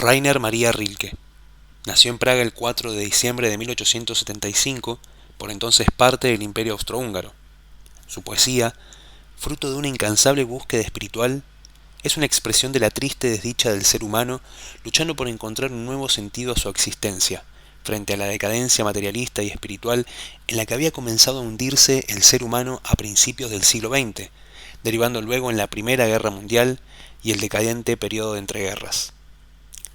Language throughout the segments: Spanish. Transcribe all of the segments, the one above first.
Rainer Maria Rilke nació en Praga el 4 de diciembre de 1875, por entonces parte del Imperio Austrohúngaro. Su poesía, fruto de una incansable búsqueda espiritual, es una expresión de la triste desdicha del ser humano luchando por encontrar un nuevo sentido a su existencia, frente a la decadencia materialista y espiritual en la que había comenzado a hundirse el ser humano a principios del siglo XX, derivando luego en la Primera Guerra Mundial y el decadente periodo de entreguerras.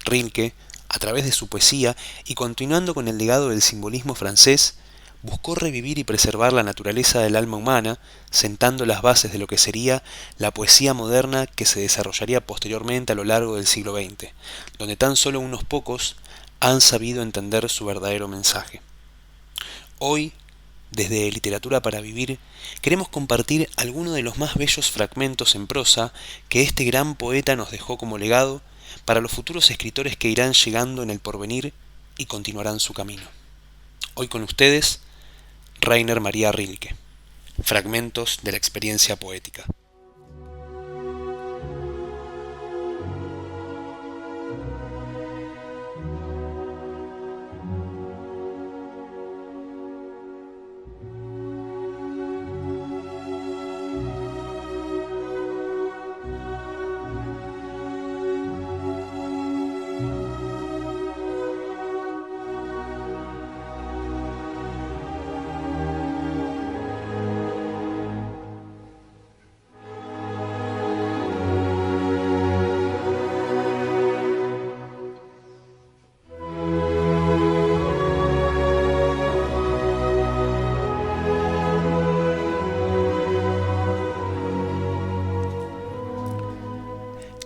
Rilke, a través de su poesía y continuando con el legado del simbolismo francés, buscó revivir y preservar la naturaleza del alma humana, sentando las bases de lo que sería la poesía moderna que se desarrollaría posteriormente a lo largo del siglo XX, donde tan solo unos pocos han sabido entender su verdadero mensaje. Hoy, desde Literatura para Vivir, queremos compartir algunos de los más bellos fragmentos en prosa que este gran poeta nos dejó como legado para los futuros escritores que irán llegando en el porvenir y continuarán su camino. Hoy con ustedes, Rainer Maria Rilke. Fragmentos de la experiencia poética.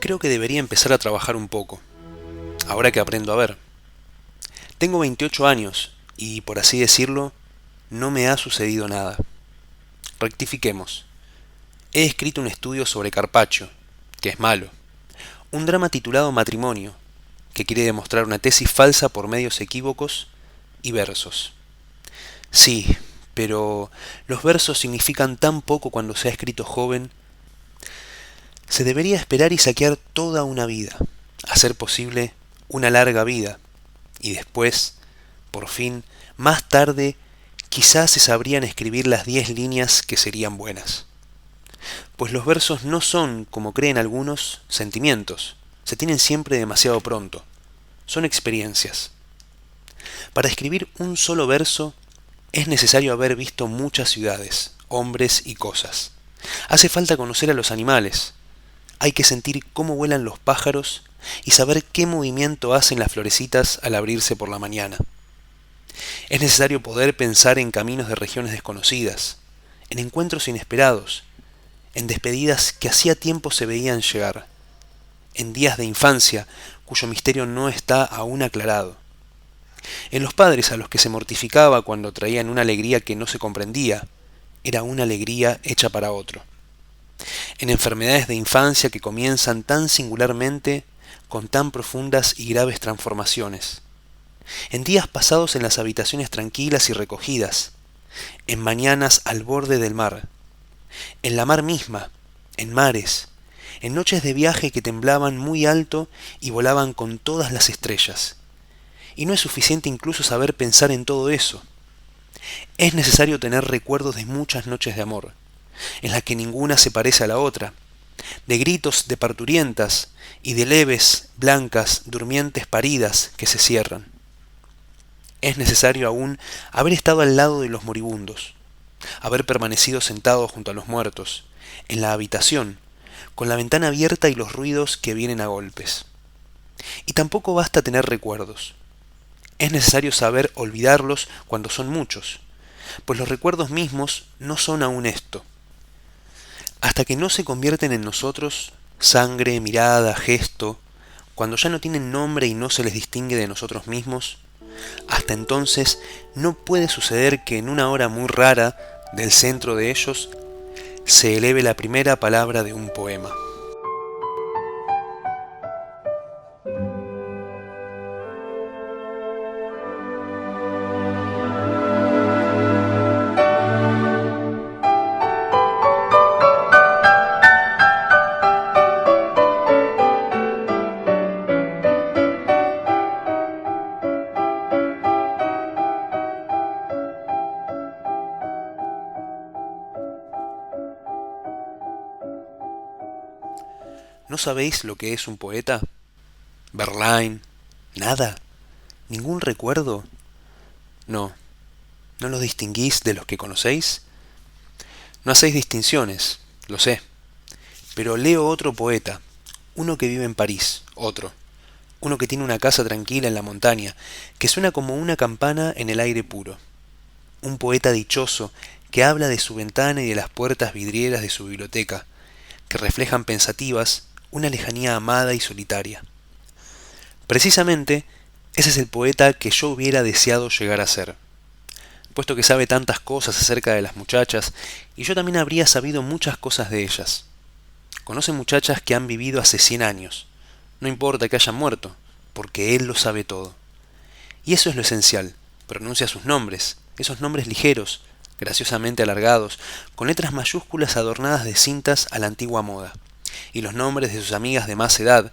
Creo que debería empezar a trabajar un poco, ahora que aprendo a ver. Tengo 28 años y, por así decirlo, no me ha sucedido nada. Rectifiquemos. He escrito un estudio sobre Carpaccio, que es malo. Un drama titulado Matrimonio, que quiere demostrar una tesis falsa por medios equívocos, y versos. Sí, pero los versos significan tan poco cuando se ha escrito joven. Se debería esperar y saquear toda una vida, hacer posible una larga vida, y después, por fin, más tarde, quizás se sabrían escribir las 10 líneas que serían buenas. Pues los versos no son, como creen algunos, sentimientos, se tienen siempre demasiado pronto, son experiencias. Para escribir un solo verso es necesario haber visto muchas ciudades, hombres y cosas. Hace falta conocer a los animales. Hay que sentir cómo vuelan los pájaros y saber qué movimiento hacen las florecitas al abrirse por la mañana. Es necesario poder pensar en caminos de regiones desconocidas, en encuentros inesperados, en despedidas que hacía tiempo se veían llegar, en días de infancia cuyo misterio no está aún aclarado, en los padres a los que se mortificaba cuando traían una alegría que no se comprendía, era una alegría hecha para otro, en enfermedades de infancia que comienzan tan singularmente, con tan profundas y graves transformaciones, en días pasados en las habitaciones tranquilas y recogidas, en mañanas al borde del mar, en la mar misma, en mares, en noches de viaje que temblaban muy alto y volaban con todas las estrellas. Y no es suficiente incluso saber pensar en todo eso. Es necesario tener recuerdos de muchas noches de amor, en las que ninguna se parece a la otra, de gritos de parturientas y de leves, blancas, durmientes paridas que se cierran. Es necesario aún haber estado al lado de los moribundos, haber permanecido sentado junto a los muertos, en la habitación, con la ventana abierta y los ruidos que vienen a golpes. Y tampoco basta tener recuerdos. Es necesario saber olvidarlos cuando son muchos, pues los recuerdos mismos no son aún esto. Hasta que no se convierten en nosotros, sangre, mirada, gesto, cuando ya no tienen nombre y no se les distingue de nosotros mismos, hasta entonces no puede suceder que en una hora muy rara del centro de ellos se eleve la primera palabra de un poema. ¿No sabéis lo que es un poeta? ¿Verlaine? ¿Nada? ¿Ningún recuerdo? No, ¿no los distinguís de los que conocéis? No hacéis distinciones, lo sé, pero leo otro poeta, uno que vive en París, uno que tiene una casa tranquila en la montaña, que suena como una campana en el aire puro. Un poeta dichoso que habla de su ventana y de las puertas vidrieras de su biblioteca, que reflejan pensativas una lejanía amada y solitaria. Precisamente, ese es el poeta que yo hubiera deseado llegar a ser, puesto que sabe tantas cosas acerca de las muchachas, y yo también habría sabido muchas cosas de ellas. Conoce muchachas que han vivido hace 100 años. No importa que hayan muerto, porque él lo sabe todo. Y eso es lo esencial. Pronuncia sus nombres, esos nombres ligeros, graciosamente alargados, con letras mayúsculas adornadas de cintas a la antigua moda, y los nombres de sus amigas de más edad,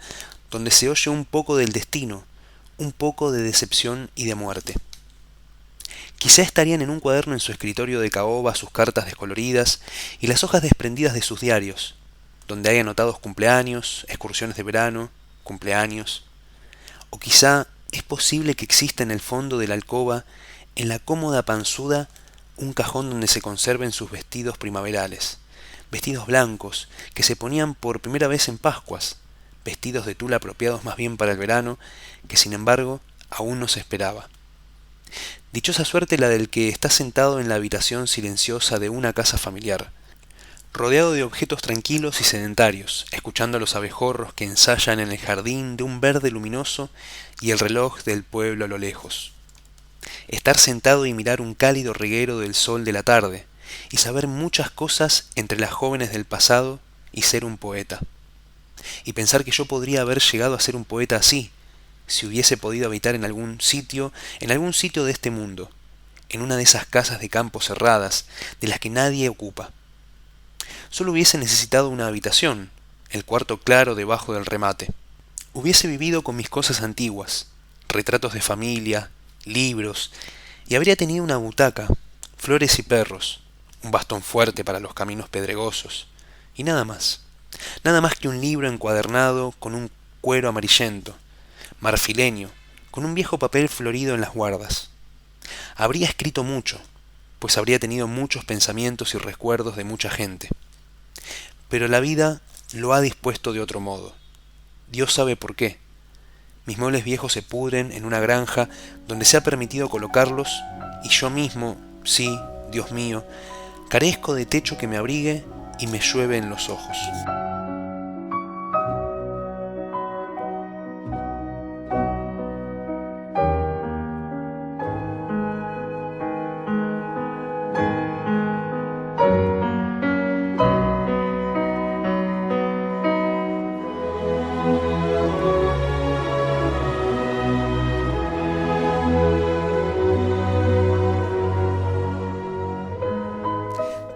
donde se oye un poco del destino, un poco de decepción y de muerte. Quizá estarían en un cuaderno en su escritorio de caoba sus cartas descoloridas y las hojas desprendidas de sus diarios, donde hay anotados cumpleaños, excursiones de verano, cumpleaños. O quizá es posible que exista en el fondo de la alcoba, en la cómoda panzuda, un cajón donde se conserven sus vestidos primaverales, vestidos blancos que se ponían por primera vez en Pascuas, vestidos de tul apropiados más bien para el verano, que sin embargo aún no se esperaba. Dichosa suerte la del que está sentado en la habitación silenciosa de una casa familiar, rodeado de objetos tranquilos y sedentarios, escuchando a los abejorros que ensayan en el jardín de un verde luminoso y el reloj del pueblo a lo lejos. Estar sentado y mirar un cálido reguero del sol de la tarde, y saber muchas cosas entre las jóvenes del pasado y ser un poeta. Y pensar que yo podría haber llegado a ser un poeta así, si hubiese podido habitar en algún sitio de este mundo, en una de esas casas de campo cerradas, de las que nadie ocupa. Solo hubiese necesitado una habitación, el cuarto claro debajo del remate. Hubiese vivido con mis cosas antiguas, retratos de familia, libros, y habría tenido una butaca, flores y perros, un bastón fuerte para los caminos pedregosos, y nada más. Nada más que un libro encuadernado con un cuero amarillento, marfileño, con un viejo papel florido en las guardas. Habría escrito mucho, pues habría tenido muchos pensamientos y recuerdos de mucha gente. Pero la vida lo ha dispuesto de otro modo. Dios sabe por qué. Mis muebles viejos se pudren en una granja donde se ha permitido colocarlos, y yo mismo, sí, Dios mío, carezco de techo que me abrigue y me llueve en los ojos.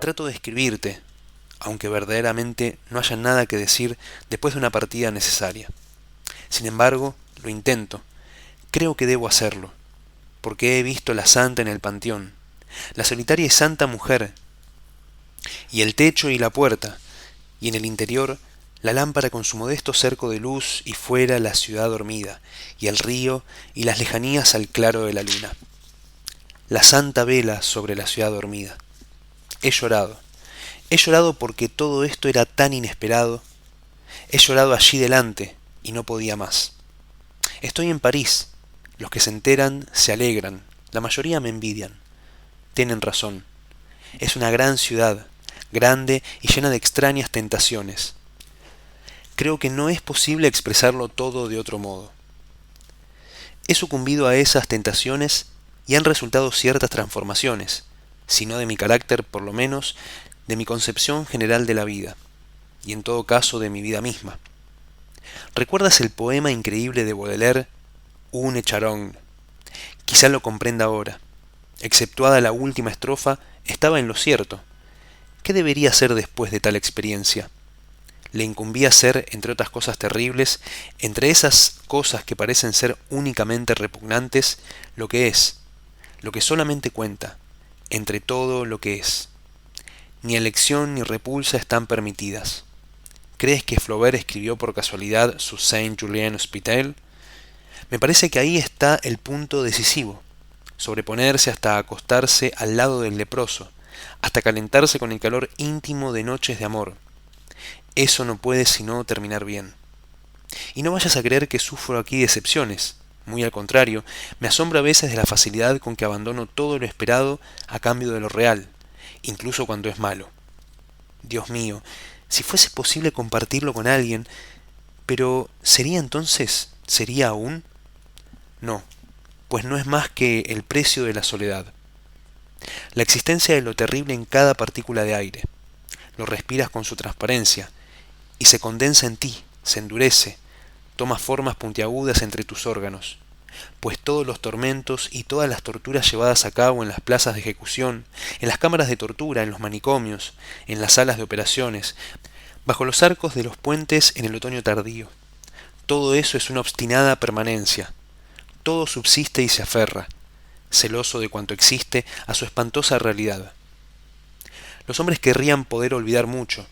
Trato de escribirte, aunque verdaderamente no haya nada que decir después de una partida necesaria. Sin embargo, lo intento. Creo que debo hacerlo, porque he visto la santa en el panteón, la solitaria y santa mujer, y el techo y la puerta, y en el interior la lámpara con su modesto cerco de luz, y fuera la ciudad dormida, y el río y las lejanías al claro de la luna. La santa vela sobre la ciudad dormida. He llorado porque todo esto era tan inesperado. He llorado allí delante y no podía más. Estoy en París. Los que se enteran se alegran. La mayoría me envidian. Tienen razón. Es una gran ciudad, grande y llena de extrañas tentaciones. Creo que no es posible expresarlo todo de otro modo. He sucumbido a esas tentaciones y han resultado ciertas transformaciones, si no de mi carácter, por lo menos de mi concepción general de la vida, y en todo caso de mi vida misma. ¿Recuerdas el poema increíble de Baudelaire, Une Charogne? Quizá lo comprenda ahora. Exceptuada la última estrofa, estaba en lo cierto. ¿Qué debería hacer después de tal experiencia? Le incumbía ser, entre otras cosas terribles, entre esas cosas que parecen ser únicamente repugnantes, lo que solamente cuenta, entre todo lo que es. Ni elección ni repulsa están permitidas. ¿Crees que Flaubert escribió por casualidad su Saint-Julien Hospital? Me parece que ahí está el punto decisivo. Sobreponerse hasta acostarse al lado del leproso, hasta calentarse con el calor íntimo de noches de amor. Eso no puede sino terminar bien. Y no vayas a creer que sufro aquí decepciones. Muy al contrario, me asombra a veces de la facilidad con que abandono todo lo esperado a cambio de lo real, incluso cuando es malo. Dios mío, si fuese posible compartirlo con alguien, pero ¿sería entonces? ¿Sería aún? No, pues no es más que el precio de la soledad. La existencia de lo terrible en cada partícula de aire. Lo respiras con su transparencia, y se condensa en ti, se endurece, toma formas puntiagudas entre tus órganos, pues todos los tormentos y todas las torturas llevadas a cabo en las plazas de ejecución, en las cámaras de tortura, en los manicomios, en las salas de operaciones, bajo los arcos de los puentes en el otoño tardío, todo eso es una obstinada permanencia, todo subsiste y se aferra, celoso de cuanto existe a su espantosa realidad. Los hombres querrían poder olvidar mucho.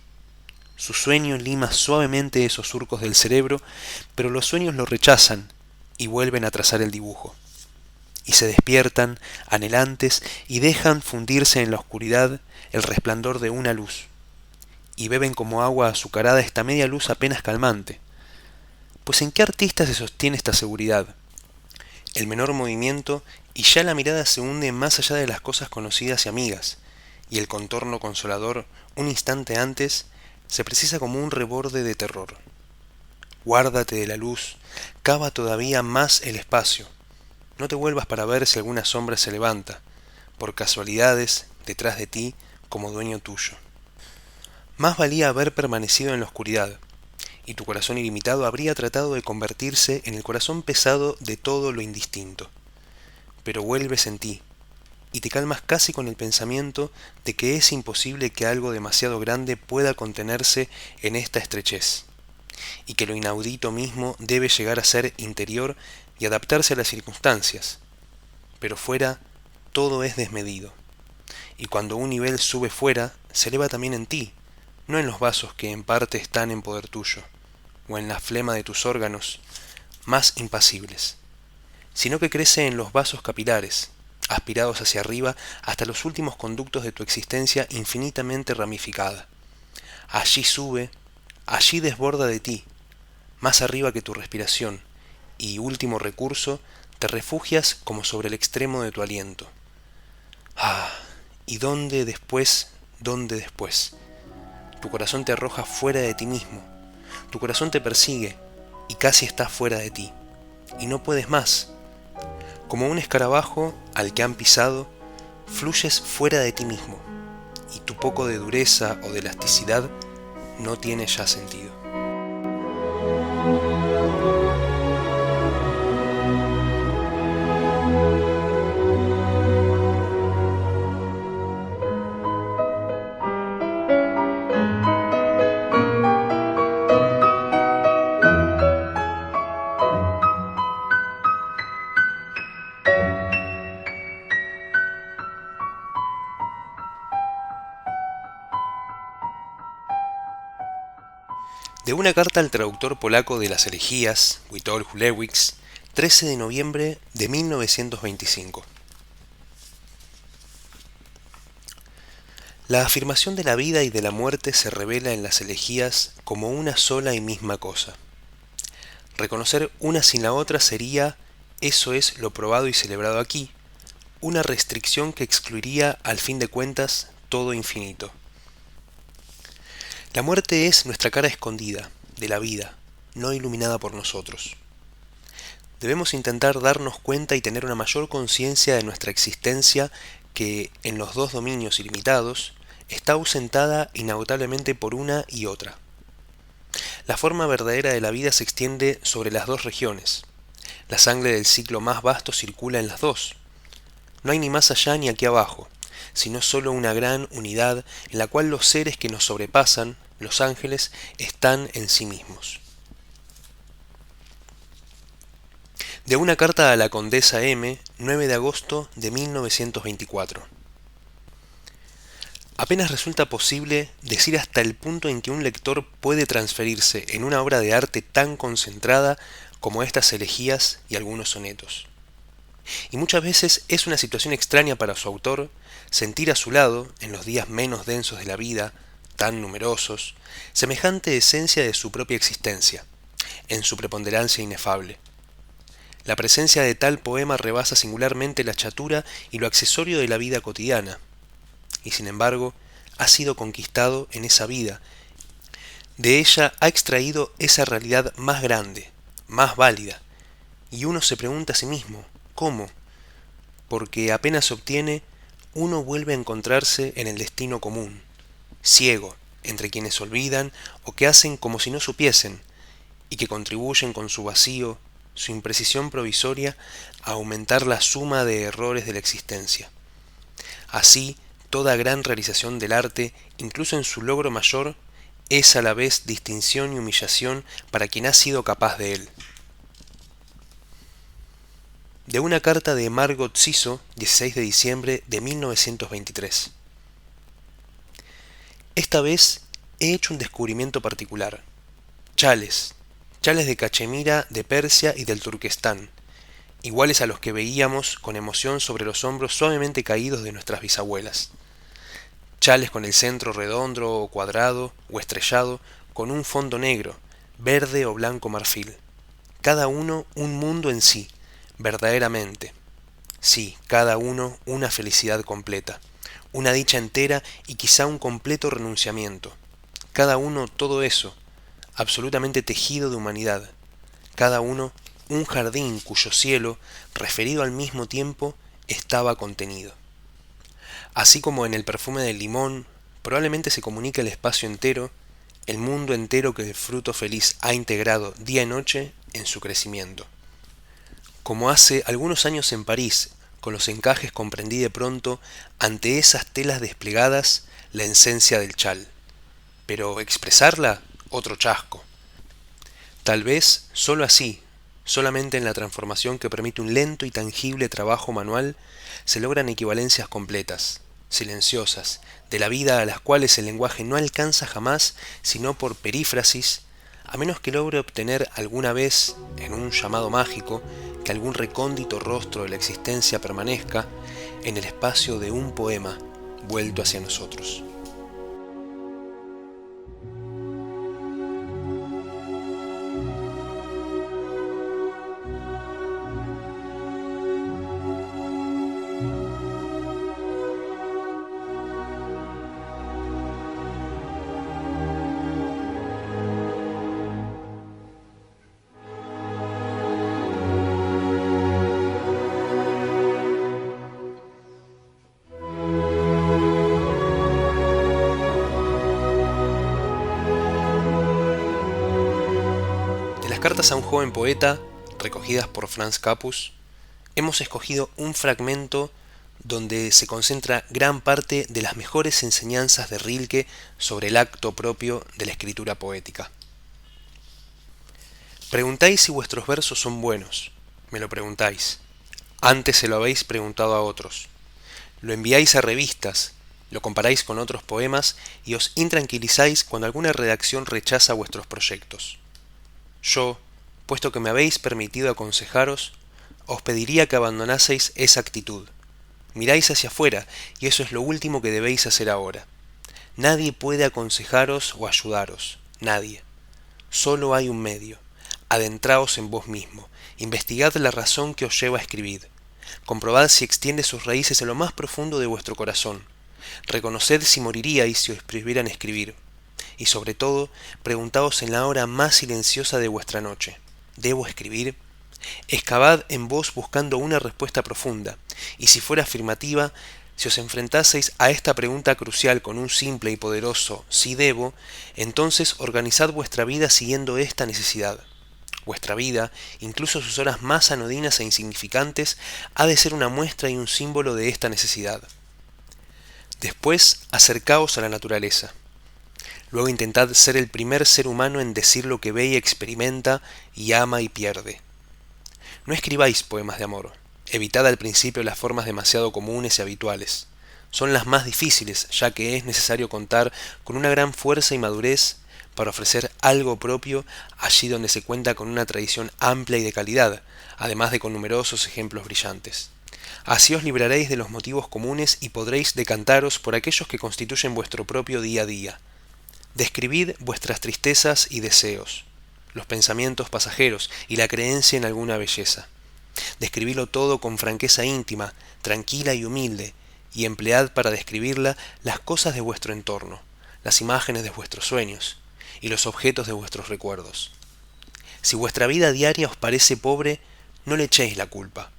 Su sueño lima suavemente esos surcos del cerebro, pero los sueños lo rechazan y vuelven a trazar el dibujo. Y se despiertan, anhelantes, y dejan fundirse en la oscuridad el resplandor de una luz. Y beben como agua azucarada esta media luz apenas calmante. Pues ¿en qué artista se sostiene esta seguridad? El menor movimiento y ya la mirada se hunde más allá de las cosas conocidas y amigas, y el contorno consolador, un instante antes, se precisa como un reborde de terror. Guárdate de la luz, cava todavía más el espacio. No te vuelvas para ver si alguna sombra se levanta, por casualidades, detrás de ti, como dueño tuyo. Más valía haber permanecido en la oscuridad, y tu corazón ilimitado habría tratado de convertirse en el corazón pesado de todo lo indistinto. Pero vuelves en ti, y te calmas casi con el pensamiento de que es imposible que algo demasiado grande pueda contenerse en esta estrechez, y que lo inaudito mismo debe llegar a ser interior y adaptarse a las circunstancias. Pero fuera todo es desmedido, y cuando un nivel sube fuera, se eleva también en ti, no en los vasos que en parte están en poder tuyo, o en la flema de tus órganos más impasibles, sino que crece en los vasos capilares, aspirados hacia arriba hasta los últimos conductos de tu existencia infinitamente ramificada. Allí sube, allí desborda de ti, más arriba que tu respiración, y último recurso, te refugias como sobre el extremo de tu aliento. Ah, ¿y dónde después? ¿Dónde después? Tu corazón te arroja fuera de ti mismo, tu corazón te persigue, y casi estás fuera de ti, y no puedes más. Como un escarabajo al que han pisado, fluyes fuera de ti mismo, y tu poco de dureza o de elasticidad no tiene ya sentido. De una carta al traductor polaco de las elegías, Witold Hulewicz, 13 de noviembre de 1925. La afirmación de la vida y de la muerte se revela en las elegías como una sola y misma cosa. Reconocer una sin la otra sería, eso es lo probado y celebrado aquí, una restricción que excluiría, al fin de cuentas, todo infinito. La muerte es nuestra cara escondida, de la vida, no iluminada por nosotros. Debemos intentar darnos cuenta y tener una mayor conciencia de nuestra existencia que, en los dos dominios ilimitados, está ausentada inagotablemente por una y otra. La forma verdadera de la vida se extiende sobre las dos regiones. La sangre del ciclo más vasto circula en las dos. No hay ni más allá ni aquí abajo, sino solo una gran unidad en la cual los seres que nos sobrepasan, los ángeles, están en sí mismos. De una carta a la condesa M, 9 de agosto de 1924. Apenas resulta posible decir hasta el punto en que un lector puede transferirse en una obra de arte tan concentrada como estas elegías y algunos sonetos. Y muchas veces es una situación extraña para su autor sentir a su lado, en los días menos densos de la vida, tan numerosos, semejante esencia de su propia existencia, en su preponderancia inefable. La presencia de tal poema rebasa singularmente la chatura y lo accesorio de la vida cotidiana, y sin embargo ha sido conquistado en esa vida. De ella ha extraído esa realidad más grande, más válida, y uno se pregunta a sí mismo, ¿cómo? Porque apenas se obtiene, uno vuelve a encontrarse en el destino común, ciego, entre quienes olvidan o que hacen como si no supiesen, y que contribuyen con su vacío, su imprecisión provisoria, a aumentar la suma de errores de la existencia. Así, toda gran realización del arte, incluso en su logro mayor, es a la vez distinción y humillación para quien ha sido capaz de él. De una carta de Margot Siso, 16 de diciembre de 1923. Esta vez he hecho un descubrimiento particular. Chales de Cachemira, de Persia y del Turquestán, iguales a los que veíamos con emoción sobre los hombros suavemente caídos de nuestras bisabuelas. Chales con el centro redondo o cuadrado o estrellado, con un fondo negro, verde o blanco marfil. Cada uno un mundo en sí, verdaderamente. Sí, cada uno una felicidad completa, una dicha entera y quizá un completo renunciamiento. Cada uno todo eso, absolutamente tejido de humanidad. Cada uno un jardín cuyo cielo, referido al mismo tiempo, estaba contenido. Así como en el perfume del limón probablemente se comunica el espacio entero, el mundo entero que el fruto feliz ha integrado día y noche en su crecimiento. Como hace algunos años en París, con los encajes comprendí de pronto, ante esas telas desplegadas, la esencia del chal. Pero expresarla, otro chasco. Tal vez sólo así, solamente en la transformación que permite un lento y tangible trabajo manual, se logran equivalencias completas, silenciosas, de la vida a las cuales el lenguaje no alcanza jamás sino por perífrasis, a menos que logre obtener alguna vez, en un llamado mágico, que algún recóndito rostro de la existencia permanezca en el espacio de un poema vuelto hacia nosotros. De las cartas a un joven poeta, recogidas por Franz Capus, hemos escogido un fragmento donde se concentra gran parte de las mejores enseñanzas de Rilke sobre el acto propio de la escritura poética. Preguntáis si vuestros versos son buenos, me lo preguntáis. Antes se lo habéis preguntado a otros. Lo enviáis a revistas, lo comparáis con otros poemas y os intranquilizáis cuando alguna redacción rechaza vuestros proyectos. Yo, puesto que me habéis permitido aconsejaros, os pediría que abandonaseis esa actitud. Miráis hacia afuera, y eso es lo último que debéis hacer ahora. Nadie puede aconsejaros o ayudaros, nadie. Solo hay un medio. Adentraos en vos mismo, investigad la razón que os lleva a escribir. Comprobad si extiende sus raíces en lo más profundo de vuestro corazón. Reconoced si moriríais si os prohibieran escribir. Y sobre todo, preguntaos en la hora más silenciosa de vuestra noche, ¿debo escribir? Excavad en vos buscando una respuesta profunda, y si fuera afirmativa, si os enfrentaseis a esta pregunta crucial con un simple y poderoso «sí debo», entonces organizad vuestra vida siguiendo esta necesidad. Vuestra vida, incluso sus horas más anodinas e insignificantes, ha de ser una muestra y un símbolo de esta necesidad. Después, acercaos a la naturaleza. Luego intentad ser el primer ser humano en decir lo que ve y experimenta y ama y pierde. No escribáis poemas de amor. Evitad al principio las formas demasiado comunes y habituales. Son las más difíciles, ya que es necesario contar con una gran fuerza y madurez para ofrecer algo propio allí donde se cuenta con una tradición amplia y de calidad, además de con numerosos ejemplos brillantes. Así os libraréis de los motivos comunes y podréis decantaros por aquellos que constituyen vuestro propio día a día. Describid vuestras tristezas y deseos, los pensamientos pasajeros y la creencia en alguna belleza. Describidlo todo con franqueza íntima, tranquila y humilde, y emplead para describirla las cosas de vuestro entorno, las imágenes de vuestros sueños y los objetos de vuestros recuerdos. Si vuestra vida diaria os parece pobre, no le echéis la culpa.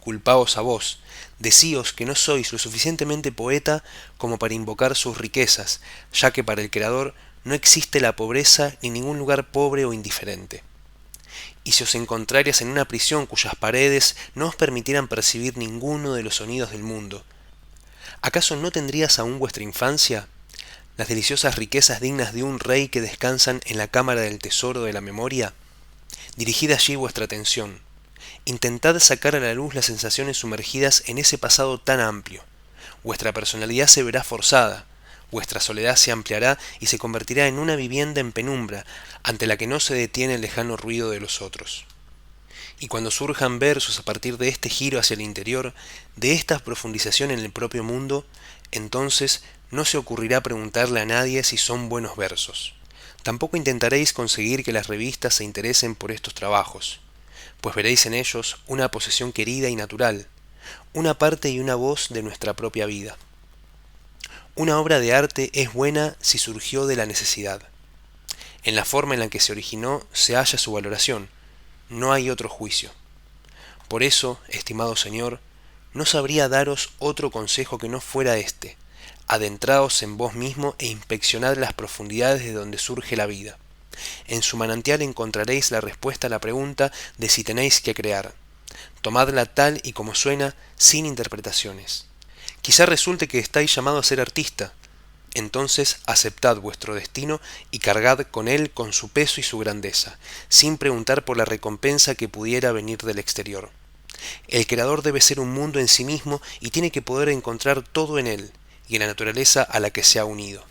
Culpaos a vos, decíos que no sois lo suficientemente poeta como para invocar sus riquezas, ya que para el Creador no existe la pobreza ni ningún lugar pobre o indiferente. Y si os encontrarías en una prisión cuyas paredes no os permitieran percibir ninguno de los sonidos del mundo, ¿acaso no tendrías aún vuestra infancia? Las deliciosas riquezas dignas de un rey que descansan en la cámara del tesoro de la memoria. Dirigid allí vuestra atención. Intentad sacar a la luz las sensaciones sumergidas en ese pasado tan amplio. Vuestra personalidad se verá forzada, vuestra soledad se ampliará y se convertirá en una vivienda en penumbra, ante la que no se detiene el lejano ruido de los otros. Y cuando surjan versos a partir de este giro hacia el interior, de esta profundización en el propio mundo, entonces no se ocurrirá preguntarle a nadie si son buenos versos. Tampoco intentaréis conseguir que las revistas se interesen por estos trabajos, pues veréis en ellos una posesión querida y natural, una parte y una voz de nuestra propia vida. Una obra de arte es buena si surgió de la necesidad. En la forma en la que se originó se halla su valoración, no hay otro juicio. Por eso, estimado señor, no sabría daros otro consejo que no fuera este: adentraos en vos mismo e inspeccionad las profundidades de donde surge la vida. En su manantial encontraréis la respuesta a la pregunta de si tenéis que crear. Tomadla tal y como suena, sin interpretaciones. Quizá resulte que estáis llamado a ser artista. Entonces aceptad vuestro destino y cargad con él con su peso y su grandeza, sin preguntar por la recompensa que pudiera venir del exterior. El creador debe ser un mundo en sí mismo y tiene que poder encontrar todo en él y en la naturaleza a la que se ha unido.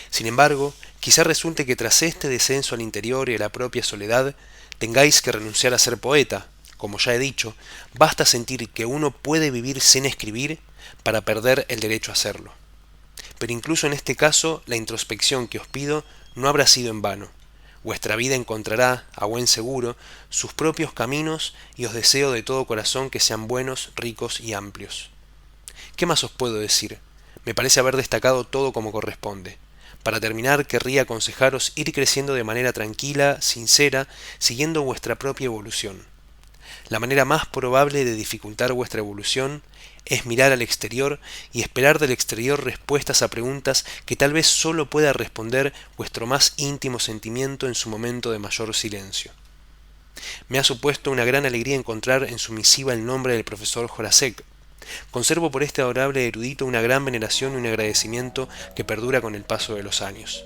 Sin embargo, quizá resulte que tras este descenso al interior y a la propia soledad, tengáis que renunciar a ser poeta. Como ya he dicho, basta sentir que uno puede vivir sin escribir para perder el derecho a hacerlo. Pero incluso en este caso, la introspección que os pido no habrá sido en vano. Vuestra vida encontrará, a buen seguro, sus propios caminos y os deseo de todo corazón que sean buenos, ricos y amplios. ¿Qué más os puedo decir? Me parece haber destacado todo como corresponde. Para terminar, querría aconsejaros ir creciendo de manera tranquila, sincera, siguiendo vuestra propia evolución. La manera más probable de dificultar vuestra evolución es mirar al exterior y esperar del exterior respuestas a preguntas que tal vez sólo pueda responder vuestro más íntimo sentimiento en su momento de mayor silencio. Me ha supuesto una gran alegría encontrar en su misiva el nombre del profesor Horacek. Conservo por este adorable erudito una gran veneración y un agradecimiento que perdura con el paso de los años.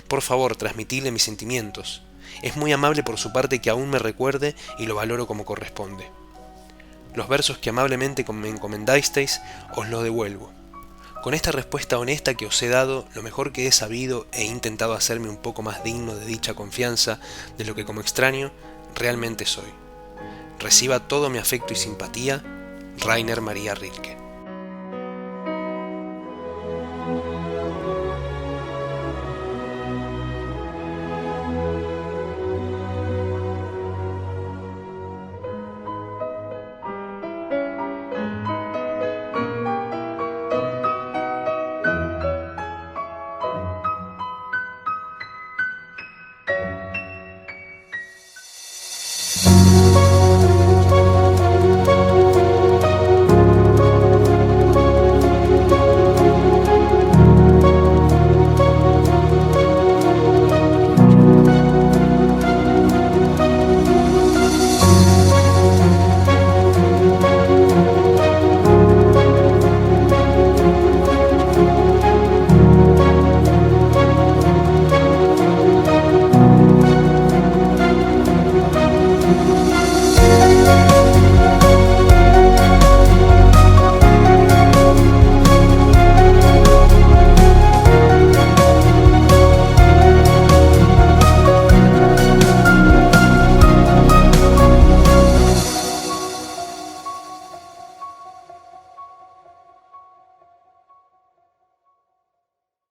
Por favor, transmitidle mis sentimientos. Es muy amable por su parte que aún me recuerde y lo valoro como corresponde. Los versos que amablemente me encomendasteis os los devuelvo. Con esta respuesta honesta que os he dado, lo mejor que he sabido e intentado hacerme un poco más digno de dicha confianza de lo que como extraño realmente soy. Reciba todo mi afecto y simpatía, Rainer María Rilke.